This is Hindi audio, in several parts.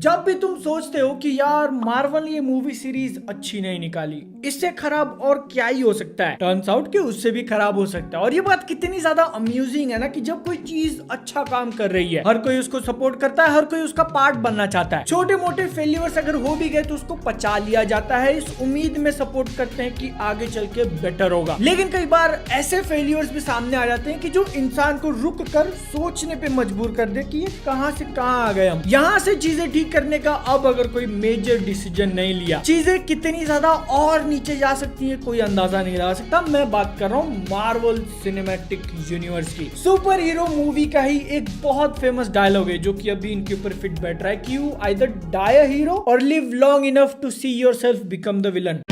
जब भी तुम सोचते हो कि यार मार्वल ये मूवी सीरीज अच्छी नहीं निकाली, इससे खराब और क्या ही हो सकता है, टर्न्स आउट कि उससे भी खराब हो सकता है। और ये बात कितनी ज्यादा अम्यूजिंग है ना कि जब कोई चीज अच्छा काम कर रही है, हर कोई उसको सपोर्ट करता है, हर कोई उसका पार्ट बनना चाहता है। छोटे मोटे फेलियर्स अगर हो भी गए तो उसको पचा लिया जाता है, इस उम्मीद में सपोर्ट करते हैं कि आगे चल के बेटर होगा। लेकिन कई बार ऐसे फेलियर्स भी सामने आ जाते हैं कि जो इंसान को रुक कर सोचने पे मजबूर कर दे कि ये कहां से कहां आ गए हम। यहाँ से चीजें ठीक करने का अब अगर कोई मेजर डिसीजन नहीं लिया, चीजें कितनी ज्यादा और नीचे जा सकती है कोई अंदाजा नहीं लगा सकता। मैं बात कर रहा हूँ मार्वल सिनेमैटिक यूनिवर्स की। सुपर हीरो मूवी का ही एक बहुत फेमस डायलॉग है जो कि अभी इनके ऊपर फिट बैठ रहा है कि you either die a hero or live long enough to see yourself become the villain.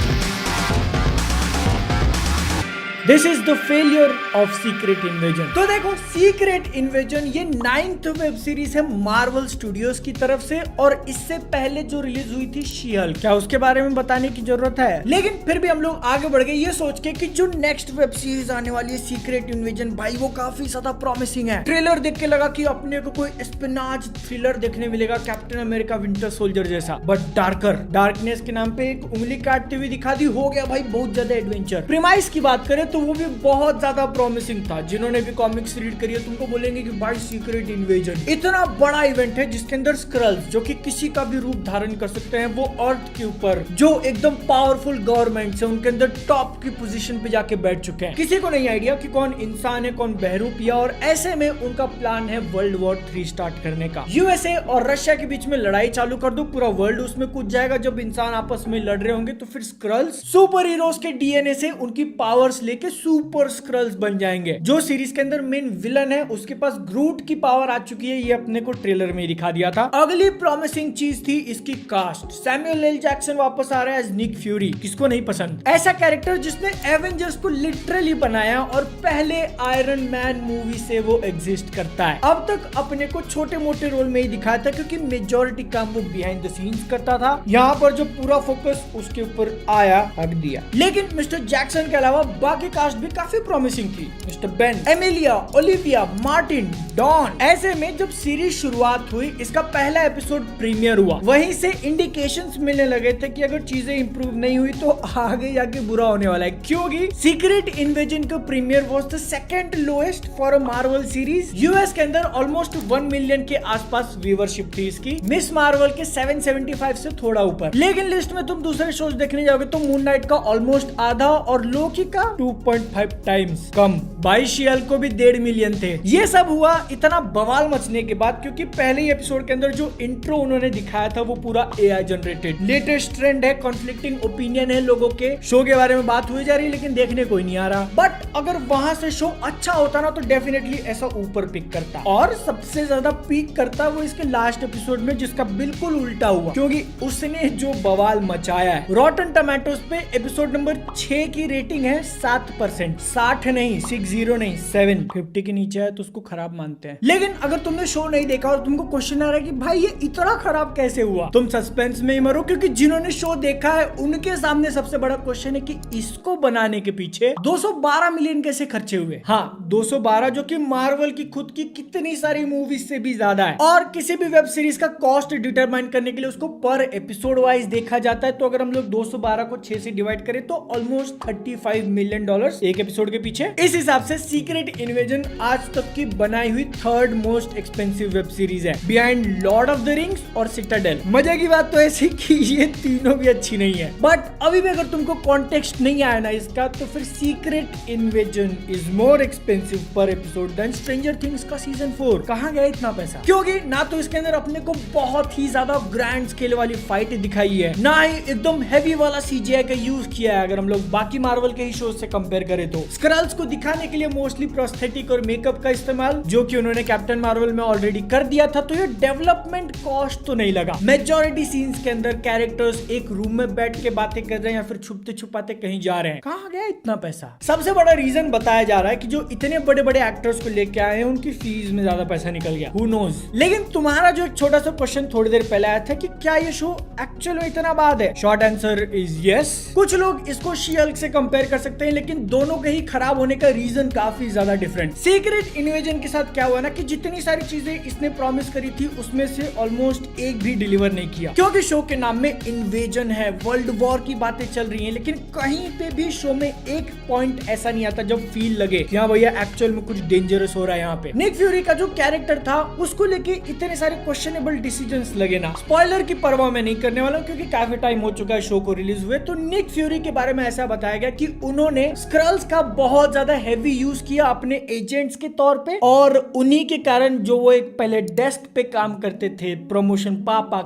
This is the failure of secret invasion. तो देखो, सीक्रेट इन्वेजन ये 9th वेब सीरीज है मार्वल स्टूडियोज की तरफ से, और इससे पहले जो रिलीज हुई थी शी हल्क, क्या उसके बारे में बताने की जरूरत है? लेकिन फिर भी हम लोग आगे बढ़ गए ये सोच के कि जो नेक्स्ट वेब सीरीज आने वाली है सीक्रेट इन्वेजन, भाई वो काफी ज्यादा प्रॉमिसिंग है। ट्रेलर देख के लगा कि अपने को कोई स्पिनाच थ्रिलर देखने मिलेगा, कैप्टन अमेरिका विंटर सोल्जर जैसा, बट डार्कर। डार्कनेस के नाम पे एक उंगली काटते हुए दिखा दी, हो गया भाई बहुत ज्यादा एडवेंचर। प्रीमाइस की बात करें तो वो भी बहुत ज्यादा प्रॉमिसिंग था। जिन्होंने भी कॉमिक्स रीड करी है तुमको बोलेंगे कि भाई सीक्रेट इन्वेजन इतना बड़ा इवेंट है जिसके अंदर स्क्रल्स, जो कि किसी का भी रूप धारण कर सकते हैं, वो अर्थ के ऊपर जो एकदम पावरफुल गवर्नमेंट है उनके अंदर टॉप की पोजीशन पे जाके बैठ चुके हैं। किसी को नहीं आइडिया कि कौन इंसान है कौन बहरूपिया, और ऐसे में उनका प्लान है वर्ल्ड वॉर 3 स्टार्ट करने का। यूएसए और रशिया के बीच में लड़ाई चालू कर दो, पूरा वर्ल्ड उसमें कूद जाएगा। जब इंसान आपस में लड़ रहे होंगे तो फिर स्क्रल्स सुपर हीरोज के डीएनए से उनकी पावर्स लेके सुपर स्क्रल्स बन जाएंगे। जो सीरीज के अंदर मेन विलन है उसके पास ग्रूट की पावर आ चुकी है, ये अपने को ट्रेलर में दिखा दिया था। अगली प्रॉमिसिंग चीज थी इसकी कास्ट। सैमुअल एल जैक्सन वापस आ रहा है एज निक फ्यूरी। किसको नहीं पसंद ऐसा कैरेक्टर जिसने एवेंजर्स को लिटरली बनाया, और पहले आयरन मैन मूवी से वो एग्जिस्ट करता है। अब तक अपने को छोटे मोटे रोल में ही दिखाया था क्योंकि मेजोरिटी काम वो बिहाइंड द सीन्स करता था। यहाँ पर जो पूरा फोकस उसके ऊपर आया हक दिया। लेकिन मिस्टर जैक्सन के अलावा बाकी कास्ट भी काफी प्रॉमिसिंग थी। Mister Ben, Emilia, Olivia, Martin, Don. ऐसे में जब सीरीज शुरुआत हुई, इसका पहला एपिसोड प्रीमियर हुआ, वहीं से इंडिकेशंस मिलने लगे थे कि अगर चीजें इंप्रूव नहीं हुई तो आगे जाके बुरा होने वाला है, क्योंकि सीक्रेट इन्वेजन का premiere was the second lowest for a Marvel series. US के अंदर ऑलमोस्ट 1 मिलियन के आसपास व्यूअरशिप थी इसकी, मिस मार्वल के 775 से थोड़ा ऊपर। लेकिन लिस्ट में तुम दूसरे शोज देखने जाओगे तो मून नाइट का ऑलमोस्ट आधा और लोकी का 2.5 टाइम्स कम। बाइशियल को भी 1.5 मिलियन थे। ये सब हुआ इतना बवाल मचने के बाद, क्योंकि पहले ही एपिसोड के अंदर जो इंट्रो उन्होंने दिखाया था वो पूरा एआई जनरेटेड। लेटेस्ट ट्रेंड है, कॉन्फ्लिक्टिंग ओपिनियन है लोगों के, शो के बारे में बात हुई जा रही है लेकिन देखने कोई नहीं आ रहा। बट अगर वहां से शो अच्छा होता ना तो डेफिनेटली ऐसा ऊपर पिक करता, और सबसे ज्यादा पिक करता वो इसके लास्ट एपिसोड में, जिसका बिल्कुल उल्टा हुआ क्योंकि उसने जो बवाल मचाया है। रॉटन टोमेटोज पे एपिसोड नंबर 6 की रेटिंग है 7%। 60 नहीं, 60 नहीं, 750 के नीचे है तो उसको खराब मानते हैं। लेकिन अगर तुमने शो नहीं देखा और तुमको क्वेश्चन आ रहा है कि भाई ये इतना खराब कैसे हुआ, तुम सस्पेंस में ही मरो, क्योंकि जिन्होंने शो देखा है उनके सामने सबसे बड़ा क्वेश्चन है कि इसको बनाने के पीछे 212 मिलियन कैसे खर्चे हुए। हाँ, 212, जो कि मार्वल की खुद की कितनी सारी मूवीज से भी ज्यादा है। और किसी भी वेब सीरीज का कॉस्ट डिटरमाइन करने के लिए उसको पर एपिसोड वाइज देखा जाता है। तो अगर हम लोग 212 को 6 से डिवाइड करें तो ऑलमोस्ट $35 मिलियन एक एपिसोड के पीछे। इस हिसाब से सीक्रेट इन्वेजन आज तक की बनाई हुई 3rd most expensive web series है, behind Lord of the Rings और सिटाडेल। मजे की बात तो ऐसी कि ये तीनों भी अच्छी नहीं है, बट अभी भी अगर तुमको कॉन्टेक्स्ट नहीं आया ना इसका, तो फिर secret invasion is more expensive पर एपिसोड देन स्ट्रेंजर थिंग्स का सीजन 4। कहाँ गया इतना पैसा? क्योंकि ना तो इसके अंदर अपने को बहुत ही ज्यादा ग्रैंड स्केल वाली फाइट दिखाई है, ना ही एकदम हैवी वाला सीजीआई का यूज किया है। अगर हम लोग बाकी मार्वल के ही शोज से कंपेयर करें तो स्क्रल्स को दिखाने के लिए मोस्टली प्रोस्थेटिक और मेकअप का इस्तेमाल, जो कि उन्होंने कैप्टन मार्वल में ऑलरेडी कर दिया था, तो ये डेवलपमेंट कॉस्ट तो नहीं लगा। मेजॉरिटी सीन्स के अंदर कैरेक्टर्स एक रूम में बैठ के बातें कर रहे हैं या फिर छुपते छुपाते कहीं जा रहे हैं। कहाँ गया इतना पैसा? सबसे बड़ा रीजन बताया जा रहा है कि जो इतने बड़े बड़े एक्टर्स को लेके आए हैं उनकी फीस में ज्यादा पैसा निकल गया। Who knows? लेकिन तुम्हारा जो एक छोटा सा क्वेश्चन थोड़ी देर पहले आया था कि क्या ये शो एक्चुअल में इतना बाद है, शॉर्ट आंसर इज यस। कुछ लोग इसको शी हल्क से कंपेयर कर सकते हैं, लेकिन दोनों के ही खराब होने का रीजन रीजन काफी ज्यादा डिफरेंट। सीक्रेट इन्वेजन के साथ क्या हुआ ना कि जितनी सारी चीजें इसने प्रॉमिस करी थी उसमें से ऑलमोस्ट एक भी डिलीवर नहीं किया, क्योंकि शो के नाम में इन्वेजन है, वर्ल्ड वॉर की बातें चल रही हैं, लेकिन कहीं पे भी शो में एक पॉइंट ऐसा नहीं आता जब फील लगे कि हाँ भैया एक्चुअल में कुछ डेंजरस हो रहा है। यहाँ पे निक फ्यूरी का जो कैरेक्टर था उसको लेके इतने सारे क्वेश्चनेबल डिसीजंस लगे ना। स्पॉइलर की परवाह मैं नहीं करने वाला हूँ क्योंकि काफी टाइम हो चुका है शो को रिलीज हुए। तो निक फ्यूरी के बारे में ऐसा बताया गया कि उन्होंने स्क्रल्स का बहुत ज्यादा हैवी यूज किया अपने एजेंट्स के तौर पे, और उन्हीं के कारण जो वो एक पहले डेस्क पे काम करते थे, प्रमोशन पापा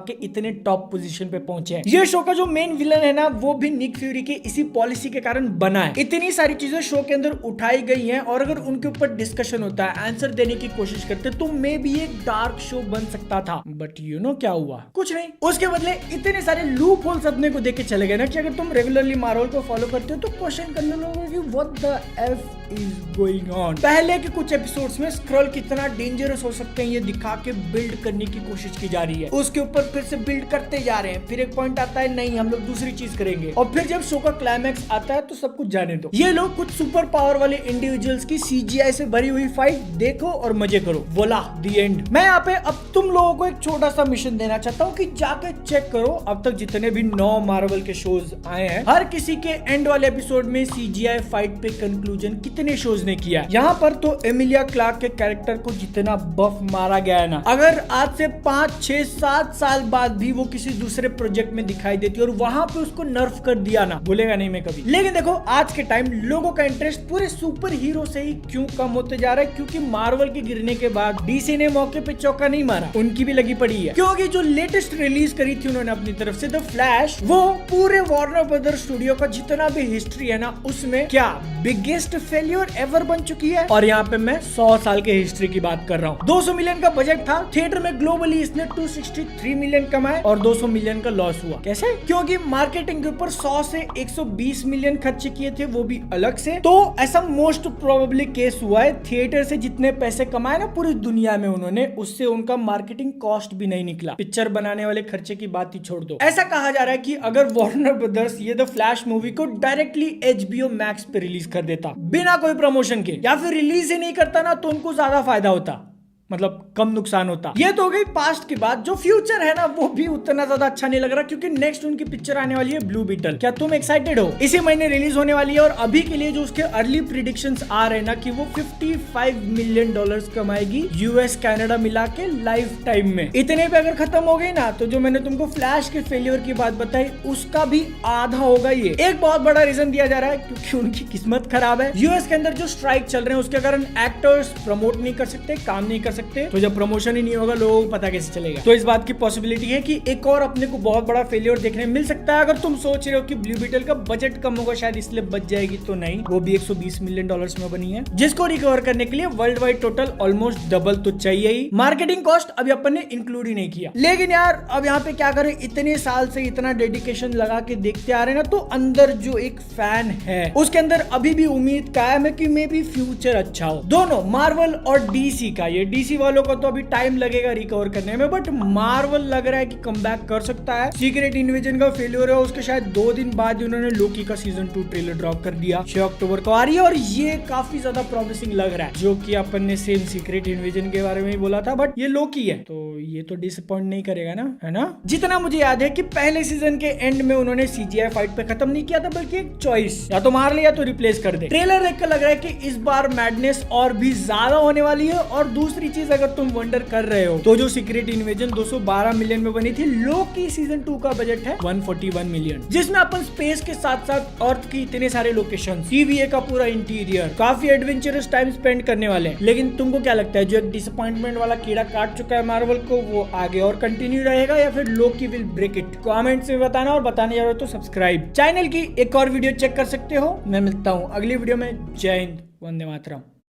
के इतने टॉप पोजीशन पे पहुंचे हैं। ये शो का जो मेन विलन है ना वो भी निक फ्यूरी के इसी पॉलिसी के कारण बना है। इतनी सारी चीजें शो के अंदर उठाई गई हैं और अगर उनके ऊपर डिस्कशन होता है, आंसर देने की कोशिश करते तो मे भी एक डार्क शो बन सकता था। बट यू नो क्या हुआ, कुछ नहीं। उसके बदले इतने सारे लूप होल्स अपने को देख के चले गए ना कि अगर तुम रेगुलरली मार्वल को फॉलो करते हो तो क्वेश्चन करने लोगे कि what the F is going on. पहले के कुछ एपिसोड्स में स्क्रल कितना डेंजरस हो सकते हैं ये दिखा के बिल्ड करने की कोशिश की जा रही है, उसके ऊपर फिर से बिल्ड करते जा रहे हैं, फिर एक पॉइंट आता है नहीं हम लोग दूसरी चीज करेंगे, और फिर जब शो का क्लाइमैक्स आता है तो सब कुछ जाने दो। ये लोग कुछ सुपर पावर वाले इंडिविजुअल्स की सीजीआई से भरी हुई फाइट देखो और मजे करो, बोला द एंड। मैं यहाँ पे अब तुम लोगों को एक छोटा सा मिशन देना चाहता हूँ कि जाके चेक करो अब तक जितने भी 9 मार्वल के शोज आए हैं, हर किसी के एंड वाले एपिसोड में सीजीआई फाइट पे कंक्लूजन कितने शोज ने किया। यहाँ पर तो एमिलिया क्लार्क के कैरेक्टर को जितना बफ मारा गया है ना, अगर आज से 5, 6, 7 साल बाद भी वो किसी दूसरे प्रोजेक्ट में दिखाई देती और वहां पे उसको नर्फ कर दिया ना, बोलेगा नहीं मैं कभी। लेकिन देखो आज के टाइम लोगों का इंटरेस्ट पूरे सुपर हीरो से ही क्यों कम होते जा रहा है, क्योंकि मार्वल के गिरने के बाद डीसी ने मौके पे चौका नहीं मारा, उनकी भी लगी पड़ी है। क्योंकि जो लेटेस्ट रिलीज करी थी उन्होंने अपनी तरफ से द फ्लैश, वो पूरे वार्नर ब्रदर्स स्टूडियो का जितना भी हिस्ट्री है ना उसमें क्या बिगेस्ट फेलियर एवर बन चुकी है। और यहाँ पे मैं 100 साल के हिस्ट्री की बात कर रहा हूँ। 200 मिलियन का बजट था, थिएटर में ग्लोबली इसने 263 मिलियन कमाए और 200 मिलियन का लॉस हुआ। कैसे? क्योंकि मार्केटिंग के ऊपर 100 से 120 मिलियन खर्च किए थे, वो भी अलग से। तो ऐसा मोस्ट प्रोबेबली केस हुआ है, थिएटर से जितने पैसे कमाए ना पूरी दुनिया में उन्होंने, उससे उनका मार्केटिंग कॉस्ट भी नहीं निकला। पिक्चर बनाने वाले खर्चे की बात ही छोड़ दो। ऐसा कहा जा रहा है कि अगर वार्नर ब्रदर्स ये द फ्लैश मूवी को डायरेक्टली HBO मैक्स पे रिलीज कर देता बिना कोई प्रमोशन के, या फिर रिलीज ही नहीं करता ना, तो उनको ज्यादा फायदा होता, मतलब कम नुकसान होता। ये तो हो गई पास्ट की बात। जो फ्यूचर है ना वो भी उतना ज्यादा अच्छा नहीं लग रहा, क्योंकि नेक्स्ट उनकी पिक्चर आने वाली है ब्लू बीटल। क्या तुम एक्साइटेड हो? इसी महीने रिलीज होने वाली है और अभी के लिए जो उसके अर्ली प्रिडिक्शंस आ रहे हैं ना कि वो $55 मिलियन कमाएगी यूएस कनाडा मिला के लाइफ टाइम में। इतने पे अगर खत्म हो गई ना तो जो मैंने तुमको फ्लैश के फेलियर की बात बताई उसका भी आधा होगा। ये एक बहुत बड़ा रीजन दिया जा रहा है क्योंकि उनकी किस्मत खराब है। यूएस के अंदर जो स्ट्राइक चल रहे हैं उसके कारण एक्टर्स प्रमोट नहीं कर सकते, काम नहीं कर सकते, तो जब प्रमोशन ही नहीं होगा लोगों को पता कैसे चलेगा। तो इस बात की पॉसिबिलिटी है कि एक और अपने को बहुत बड़ा फेलियर देखने मिल सकता है। अगर तुम सोच रहे हो कि ब्लू बीटल का बजट कम होगा शायद इसलिए बच जाएगी, तो नहीं, वो भी $120 मिलियन में बनी है, जिसको रिकवर करने के लिए world wide total almost double तो चाहिए ही। मार्केटिंग कॉस्ट अभी अपन ने इंक्लूड ही नहीं किया। लेकिन यार अब यहाँ पे क्या करें, इतने साल से इतना डेडिकेशन लगा के देखते आ रहे हैं ना, तो अंदर जो एक फैन है उसके अंदर अभी भी उम्मीद कायम है कि मे बी फ्यूचर अच्छा हो। दोनों मार्वल और डीसी का, ये डीसी वालों को तो अभी टाइम लगेगा रिकवर करने में, बट मार्वल लग रहा है कि कमबैक कर सकता है। सीक्रेट इन्वेजन का फेलियर है, उसके शायद 2 दिन बाद उन्होंने लोकी का सीजन 2 ट्रेलर ड्रॉप कर दिया, 6 अक्टूबर को आ रही है और ये काफी ज्यादा प्रॉमिसिंग लग रहा है, जो कि अपन ने सेम सीक्रेट इन्वेजन के बारे में ही बोला था, बट ये लोकी है तो ये तो डिसअपॉइंट नहीं करेगा ना, है ना। जितना मुझे याद है कि पहले सीजन के एंड में उन्होंने सीजीआई फाइट पे खत्म नहीं किया था, बल्कि एक चॉइस, या तो मार ले या तो रिप्लेस कर दे। ट्रेलर देखकर लग रहा है कि इस बार मैडनेस और भी ज्यादा होने वाली है। और दूसरी चीज अगर तुम वंडर कर रहे हो तो जो सीक्रेट इन्वेजन 212 मिलियन में बनी थी, लोकी सीजन 2 का बजट है 141 मिलियन, जिसमें अपन स्पेस के साथ साथ अर्थ की इतने सारे लोकेशन, TVA का पूरा इंटीरियर, काफी एडवेंचरस टाइम स्पेंड करने वाले हैं। लेकिन तुमको क्या लगता है, जो एक डिसअपॉइंटमेंट वाला कीड़ा काट चुका है मार्वल को, वो आगे और कंटिन्यू रहेगा या फिर लोकी विल ब्रेक इट? कमेंट्स में बताना, और बताने जा रहे हो तो सब्सक्राइब। चैनल की एक और वीडियो चेक कर सकते हो। मैं मिलता हूँ अगली वीडियो में। जय हिंद, वंदे मातरम।